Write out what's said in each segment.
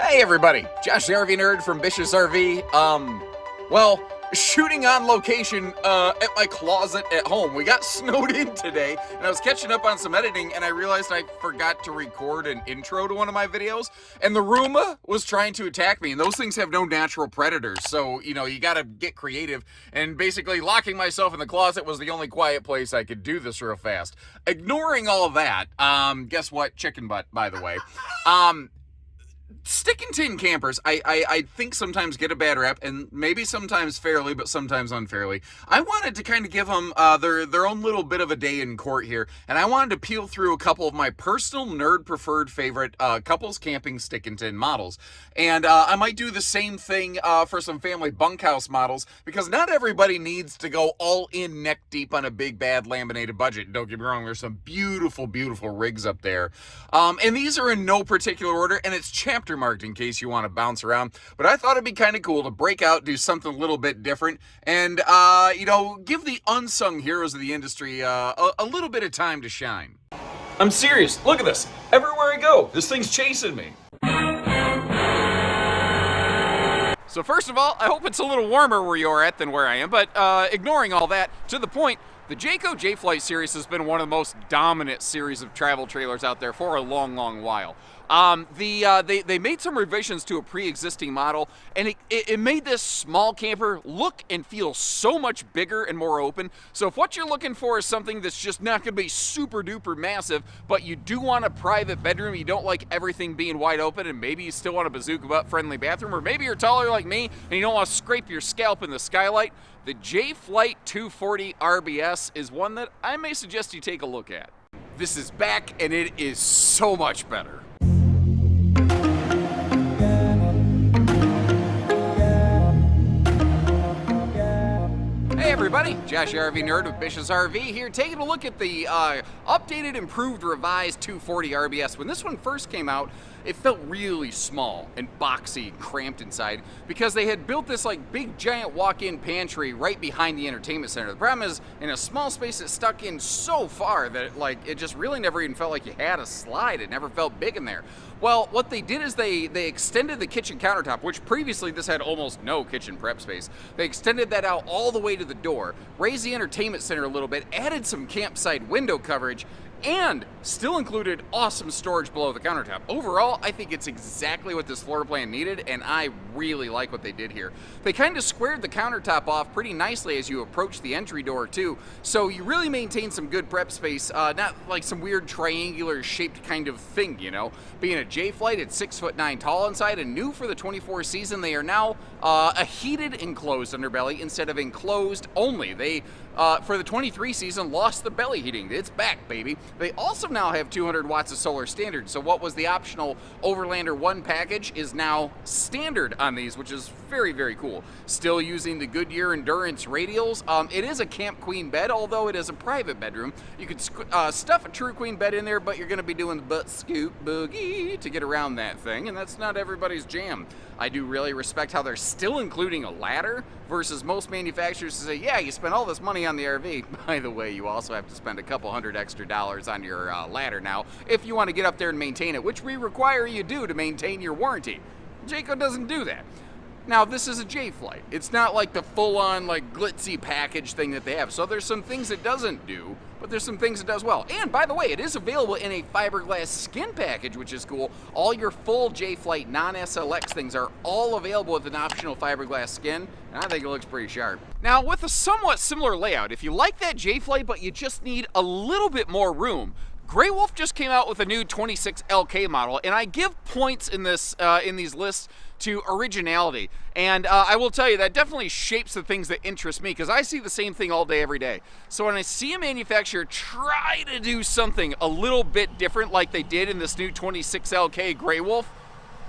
Hey everybody, Josh the RV Nerd from Bish's RV. Well, shooting on location at my closet at home. We got snowed in today, and I was catching up on some editing, and I realized I forgot to record an intro to one of my videos, and the Roomba was trying to attack me, and those things have no natural predators, so, you know, you gotta get creative, and basically locking myself in the closet was the only quiet place I could do this real fast. Ignoring all of that, guess what? Chicken butt, by the way. Stick and tin campers, I think sometimes get a bad rap, and maybe sometimes fairly, but sometimes unfairly. I wanted to kind of give them their own little bit of a day in court here, and I wanted to peel through a couple of my personal nerd-preferred favorite couples camping stick and tin models. And I might do the same thing for some family bunkhouse models, because not everybody needs to go all in neck deep on a big, bad laminated budget. Don't get me wrong, there's some beautiful, beautiful rigs up there. And these are in no particular order, and it's chapter marked in case you want to bounce around. But I thought it'd be kind of cool to break out, do something a little bit different, and, you know, give the unsung heroes of the industry a little bit of time to shine. I'm serious. Look at this. Everywhere I go, this thing's chasing me. So first of all, I hope it's a little warmer where you're at than where I am, but ignoring all that, to the point, the Jayco Jay Flight series has been one of the most dominant series of travel trailers out there for a long, long while. They made some revisions to a pre-existing model, and it made this small camper look and feel so much bigger and more open. So if what you're looking for is something that's just not going to be super duper massive, but you do want a private bedroom, you don't like everything being wide open, and maybe you still want a bazooka butt friendly bathroom, or maybe you're taller like me and you don't want to scrape your scalp in the skylight, the Jay Flight 240 RBS is one that I may suggest you take a look at. This is back, and it is so much better. Hey everybody, Josh the RV Nerd with Bish's RV here, taking a look at the updated, improved, revised 240 RBS. When this one first came out, it felt really small and boxy and cramped inside because they had built this like big giant walk-in pantry right behind the entertainment center. The problem is, in a small space, it stuck in so far that it just really never even felt like you had a slide. It never felt big in there. Well, what they did is they extended the kitchen countertop, which previously this had almost no kitchen prep space. They extended that out all the way to the door, raised the entertainment center a little bit, added some campsite window coverage, and still included awesome storage below the countertop. Overall, I think it's exactly what this floor plan needed, and I really like what they did here. They kind of squared the countertop off pretty nicely as you approach the entry door too, so you really maintain some good prep space, not like some weird triangular shaped kind of thing, you know. Being a Jay Flight, it's 6'9" tall inside, and new for the 24 season, they are now a heated enclosed underbelly instead of enclosed only. They for the 23 season, lost the belly heating. It's back, baby. They also now have 200 watts of solar standard, so what was the optional Overlander 1 package is now standard on these, which is very, very cool. Still using the Goodyear Endurance radials. It is a Camp Queen bed, although it is a private bedroom. You could stuff a true queen bed in there, but you're going to be doing the butt scoop boogie to get around that thing, and that's not everybody's jam. I do really respect how they're still including a ladder versus most manufacturers to say, yeah, you spent all this money on the RV. By the way, you also have to spend a couple $100 extra on your ladder now if you want to get up there and maintain it, which we require you do to maintain your warranty. Jayco doesn't do that. Now, this is a Jay Flight. It's not like the full-on, like, glitzy package thing that they have. So there's some things it doesn't do, but there's some things it does well. And, by the way, it is available in a fiberglass skin package, which is cool. All your full Jay Flight non-SLX things are all available with an optional fiberglass skin, and I think it looks pretty sharp. Now, with a somewhat similar layout, if you like that Jay Flight, but you just need a little bit more room, Grey Wolf just came out with a new 26 LK model, and I give points in this in these lists to originality. And I will tell you, that definitely shapes the things that interest me, because I see the same thing all day, every day. So when I see a manufacturer try to do something a little bit different like they did in this new 26 LK Grey Wolf,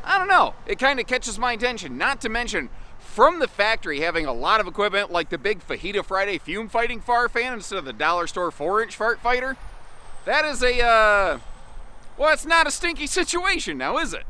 I don't know, it kind of catches my attention. Not to mention, from the factory having a lot of equipment like the big Fajita Friday fume fighting far fan instead of the dollar store 4-inch fart fighter, that is a, well, it's not a stinky situation now, is it?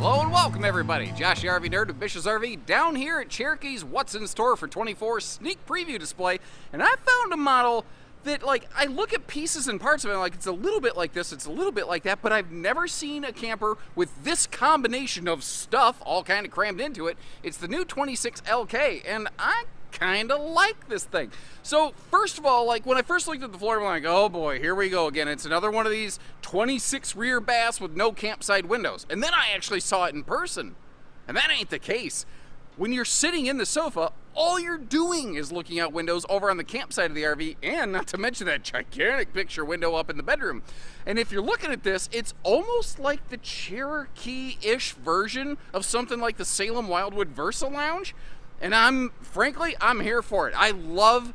Hello and welcome everybody, Josh the RV Nerd with Bish's RV down here at Cherokee's What's in Store for 24 sneak preview display, and I found a model that, like, I look at pieces and parts of it, like, it's a little bit like this, it's a little bit like that, but I've never seen a camper with this combination of stuff all kind of crammed into it. It's the new 26 LK, and I kind of like this thing. So, first of all, like, when I first looked at the floor, I'm like, oh boy, here we go again. It's another one of these 26 rear baths with no campside windows. And then I actually saw it in person, and that ain't the case. When you're sitting in the sofa, all you're doing is looking out windows over on the campsite of the RV, and not to mention that gigantic picture window up in the bedroom. And if you're looking at this, it's almost like the Cherokee-ish version of something like the Salem Wildwood Versa Lounge. And frankly, I'm here for it. I love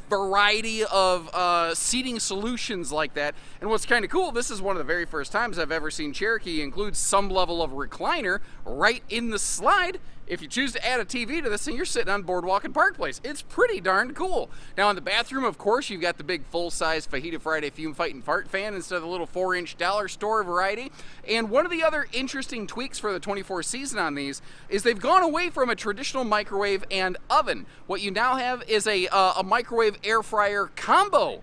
variety of seating solutions like that. And what's kind of cool, this is one of the very first times I've ever seen Cherokee include some level of recliner right in the slide. If you choose to add a TV to this thing, you're sitting on Boardwalk and Park Place. It's pretty darn cool. Now in the bathroom, of course, you've got the big full-size Fajita Friday Fume Fight and Fart fan instead of the little 4-inch dollar store variety. And one of the other interesting tweaks for the 24 season on these is they've gone away from a traditional microwave and oven. What you now have is a microwave air fryer combo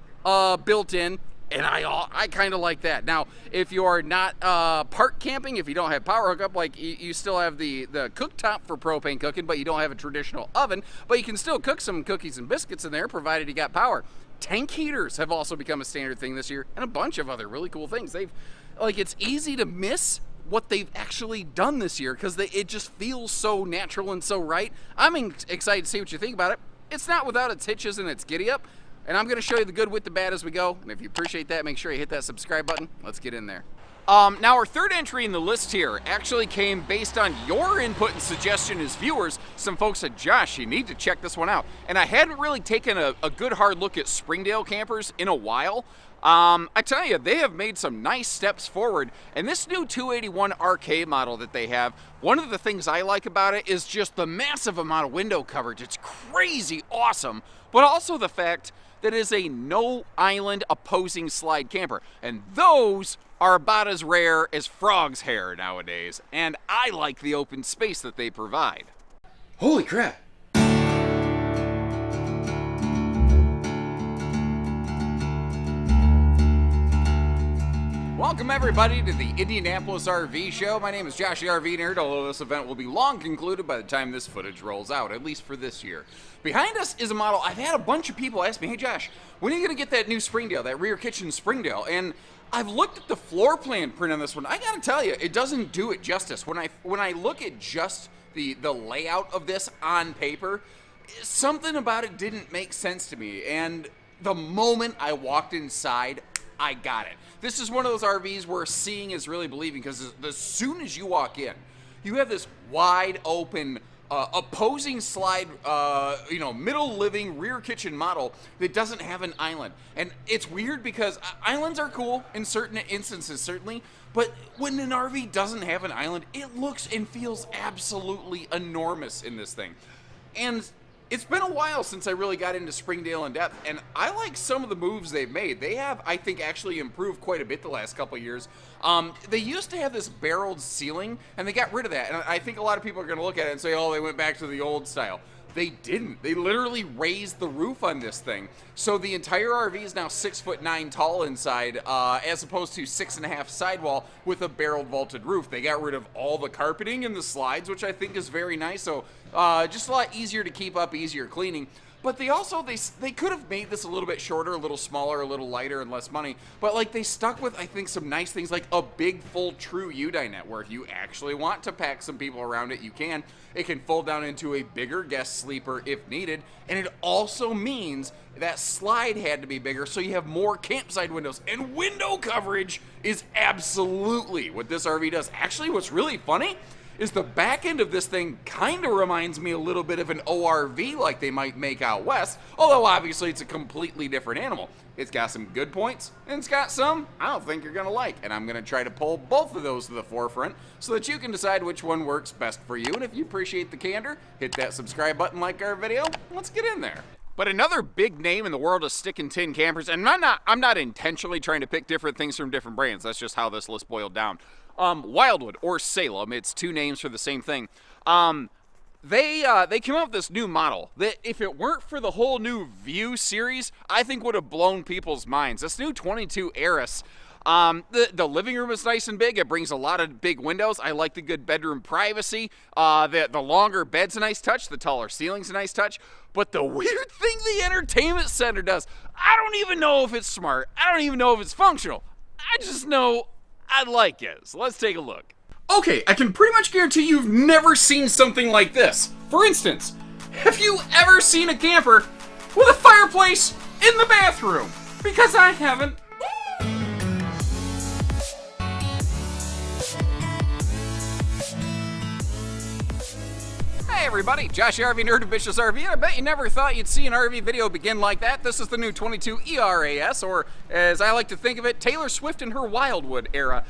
built in. And I kind of like that. Now, if you're not park camping, if you don't have power hookup, like you still have the cooktop for propane cooking, but you don't have a traditional oven, but you can still cook some cookies and biscuits in there, provided you got power. Tank heaters have also become a standard thing this year, and a bunch of other really cool things. It's easy to miss what they've actually done this year because it just feels so natural and so right. I'm excited to see what you think about it. It's not without its hitches and its giddy up. And I'm going to show you the good with the bad as we go. And if you appreciate that, make sure you hit that subscribe button. Let's get in there. Now, our third entry in the list here actually came based on your input and suggestion as viewers. Some folks said, Josh, you need to check this one out. And I hadn't really taken a good hard look at Springdale campers in a while. I tell you, they have made some nice steps forward. And this new 281 RK model that they have, one of the things I like about it is just the massive amount of window coverage. It's crazy awesome. But also the fact that is a no island opposing slide camper. And those are about as rare as frog's hair nowadays. And I like the open space that they provide. Holy crap. Welcome everybody to the Indianapolis RV Show. My name is Josh the RV Nerd, although this event will be long concluded by the time this footage rolls out, at least for this year. Behind us is a model. I've had a bunch of people ask me, hey Josh, when are you going to get that new Springdale, that rear kitchen Springdale? And I've looked at the floor plan print on this one. I gotta tell you, it doesn't do it justice. When I look at just the layout of this on paper, something about it didn't make sense to me. And the moment I walked inside, I got it. This is one of those RVs where seeing is really believing, because as soon as you walk in, you have this wide open, opposing slide, middle living rear kitchen model that doesn't have an island. And it's weird because islands are cool in certain instances, certainly, but when an RV doesn't have an island, it looks and feels absolutely enormous in this thing. And it's been a while since I really got into Springdale in depth, and I like some of the moves they've made. They have, I think, actually improved quite a bit the last couple of years. They used to have this barreled ceiling, and they got rid of that. And I think a lot of people are going to look at it and say, oh, they went back to the old style. They didn't. They literally raised the roof on this thing. So the entire RV is now 6'9" tall inside, as opposed to 6.5 sidewall with a barreled vaulted roof. They got rid of all the carpeting and the slides, which I think is very nice. So just a lot easier to keep up, easier cleaning. But they also, they could have made this a little bit shorter, a little smaller, a little lighter, and less money. But like they stuck with, I think, some nice things like a big, full, true U-dinette where if you actually want to pack some people around it, you can. It can fold down into a bigger guest sleeper if needed. And it also means that slide had to be bigger so you have more campsite windows. And window coverage is absolutely what this RV does. Actually, what's really funny is the back end of this thing kind of reminds me a little bit of an ORV like they might make out west, although obviously it's a completely different animal. It's got some good points, and it's got some I don't think you're gonna like, and I'm gonna try to pull both of those to the forefront so that you can decide which one works best for you. And if you appreciate the candor, hit that subscribe button, like our video, let's get in there. But another big name in the world of stick and tin campers, and I'm not intentionally trying to pick different things from different brands, that's just how this list boiled down. Wildwood or Salem, it's two names for the same thing. They came up with this new model that, if it weren't for the whole new View series, I think would have blown people's minds. This new 22 Eris, the living room is nice and big. It brings a lot of big windows. I like the good bedroom privacy. The longer bed's a nice touch. The taller ceiling's a nice touch. But the weird thing the entertainment center does, I don't even know if it's smart. I don't even know if it's functional. I just know I like it. So let's take a look. Okay, I can pretty much guarantee you've never seen something like this. For instance, have you ever seen a camper with a fireplace in the bathroom? Because I haven't. Hey everybody, Josh the RV Nerd of Bish's RV. I bet you never thought you'd see an RV video begin like that. This is the new 22 ERAS, or as I like to think of it, Taylor Swift in her Wildwood era.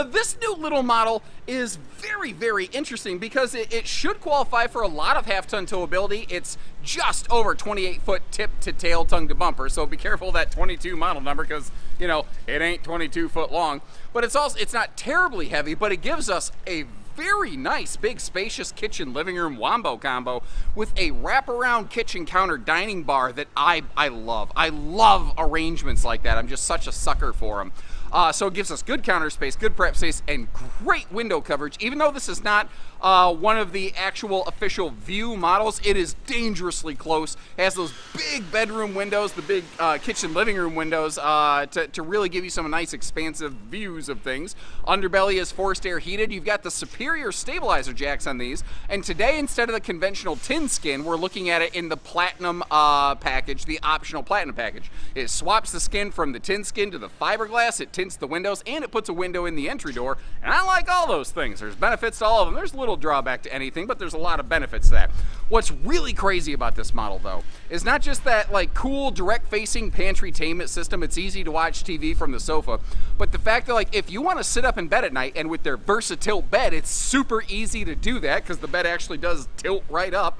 This new little model is very, very interesting because it should qualify for a lot of half-ton towability. It's just over 28-foot tip to tail, tongue to bumper, so be careful of that 22 model number because, you know, it ain't 22 foot long. But it's not terribly heavy, but it gives us a very nice, big, spacious kitchen living room wombo combo with a wraparound kitchen counter dining bar that I love. I love arrangements like that. I'm just such a sucker for them. So it gives us good counter space, good prep space, and great window coverage. Even though this is not one of the actual official View models, it is dangerously close. It has those big bedroom windows, the big kitchen living room windows to really give you some nice expansive views of things. Underbelly is forced air heated. You've got the superior stabilizer jacks on these. And today, instead of the conventional tin skin, we're looking at it in the platinum package, the optional platinum package. It swaps the skin from the tin skin to the fiberglass. It tints the windows, and it puts a window in the entry door. And I like all those things. There's benefits to all of them. There's a little drawback to anything, but there's a lot of benefits to that. What's really crazy about this model, though, is not just that like cool direct-facing pantry-tainment system. It's easy to watch TV from the sofa, but the fact that like if you want to sit up in bed at night, and with their Versatilt bed, it's super easy to do that because the bed actually does tilt right up.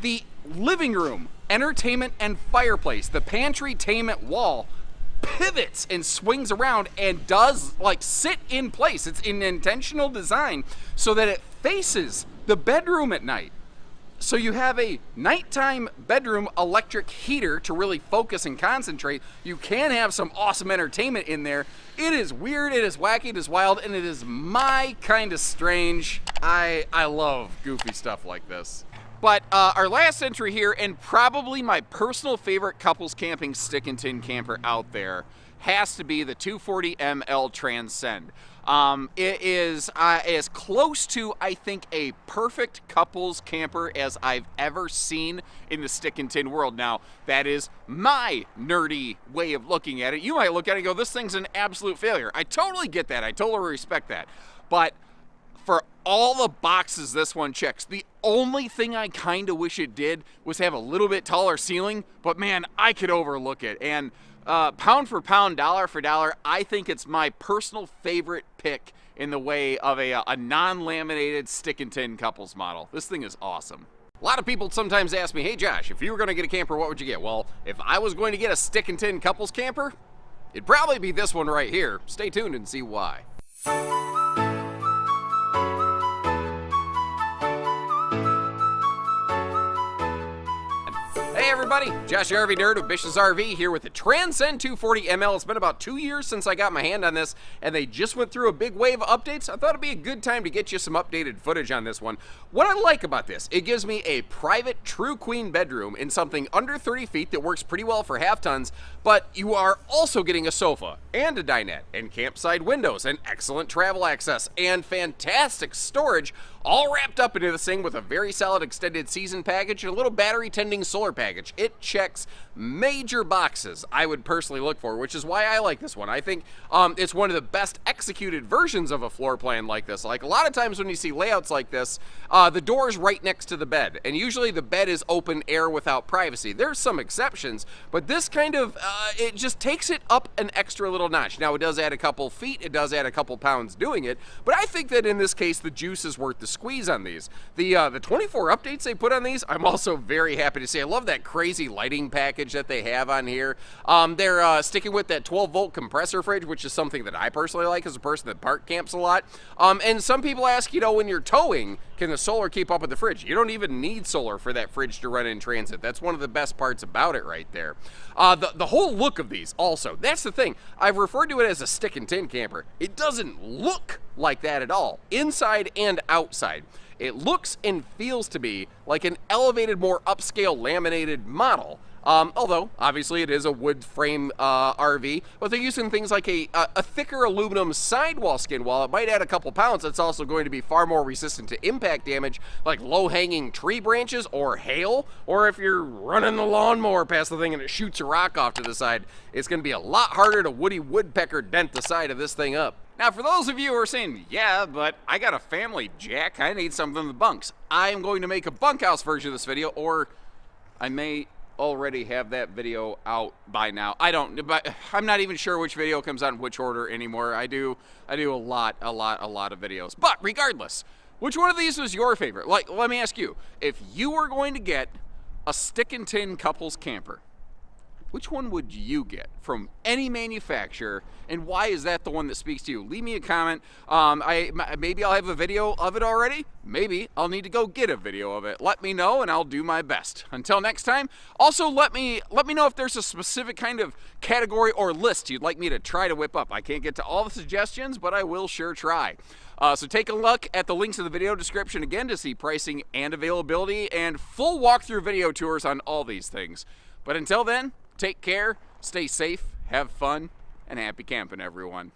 The living room, entertainment, and fireplace, the pantry-tainment wall pivots and swings around and does like sit in place. It's an intentional design so that it faces the bedroom at night. So you have a nighttime bedroom electric heater to really focus and concentrate. You can have some awesome entertainment in there. It is weird, it is wacky, it is wild, and it is my kind of strange. I love goofy stuff like this. But our last entry here, and probably my personal favorite couples camping stick and tin camper out there, has to be the 240ML Transcend. It is as close to, I think, a perfect couples camper as I've ever seen in the stick and tin world. Now, that is my nerdy way of looking at it. You might look at it and go, this thing's an absolute failure. I totally get that. I totally respect that. But for all the boxes this one checks, the only thing I kind of wish it did was have a little bit taller ceiling, but man, I could overlook it. And pound for pound, dollar for dollar, I think it's my personal favorite pick in the way of a non-laminated stick and tin couples model. This thing is awesome. A lot of people sometimes ask me, hey Josh, if you were going to get a camper, what would you get? Well, if I was going to get a stick and tin couples camper, it'd probably be this one right here. Stay tuned and see why. Hey everybody, Josh the RV Nerd of Bish's RV here with the Transcend 240ML. It's been about 2 years since I got my hand on this, and they just went through a big wave of updates. I thought it'd be a good time to get you some updated footage on this one. What I like about this, it gives me a private true queen bedroom in something under 30 feet that works pretty well for half tons, but you are also getting a sofa and a dinette and campsite windows and excellent travel access and fantastic storage, all wrapped up into this thing with a very solid extended season package and a little battery tending solar package. It checks major boxes I would personally look for, which is why I like this one. I think it's one of the best executed versions of a floor plan like this. Like a lot of times when you see layouts like this, the door is right next to the bed, and usually the bed is open air without privacy. There's some exceptions, but this kind of, it just takes it up an extra little notch. Now it does add a couple feet, it does add a couple pounds doing it, but I think that in this case the juice is worth the squeeze on these. The 24 updates they put on these, I'm also very happy to say. I love that crazy lighting package that they have on here. They're sticking with that 12-volt compressor fridge, which is something that I personally like as a person that park camps a lot. And some people ask, you know, when you're towing, can the solar keep up with the fridge? You don't even need solar for that fridge to run in transit. That's one of the best parts about it right there. The whole look of these also, that's the thing. I've referred to it as a stick and tin camper. It doesn't look like that at all, inside and outside. It looks and feels to be like an elevated, more upscale laminated model. Although, obviously, it is a wood frame RV, but they're using things like a thicker aluminum sidewall skin. While it might add a couple pounds, it's also going to be far more resistant to impact damage, like low-hanging tree branches or hail, or if you're running the lawnmower past the thing and it shoots a rock off to the side, it's going to be a lot harder to Woody Woodpecker dent the side of this thing up. Now, for those of you who are saying, yeah, but I got a family, Jack, I need something in the bunks, I am going to make a bunkhouse version of this video, or I may already have that video out by now. But I'm not even sure which video comes out in which order anymore. I do a lot of videos. But regardless, which one of these was your favorite? Like, let me ask you, if you were going to get a stick and tin couples camper, which one would you get from any manufacturer, and why is that the one that speaks to you? Leave me a comment. Maybe I'll have a video of it already. Maybe I'll need to go get a video of it. Let me know, and I'll do my best. Until next time, also let me know if there's a specific kind of category or list you'd like me to try to whip up. I can't get to all the suggestions, but I will sure try. So take a look at the links in the video description again to see pricing and availability and full walkthrough video tours on all these things. But until then, take care, stay safe, have fun, and happy camping, everyone.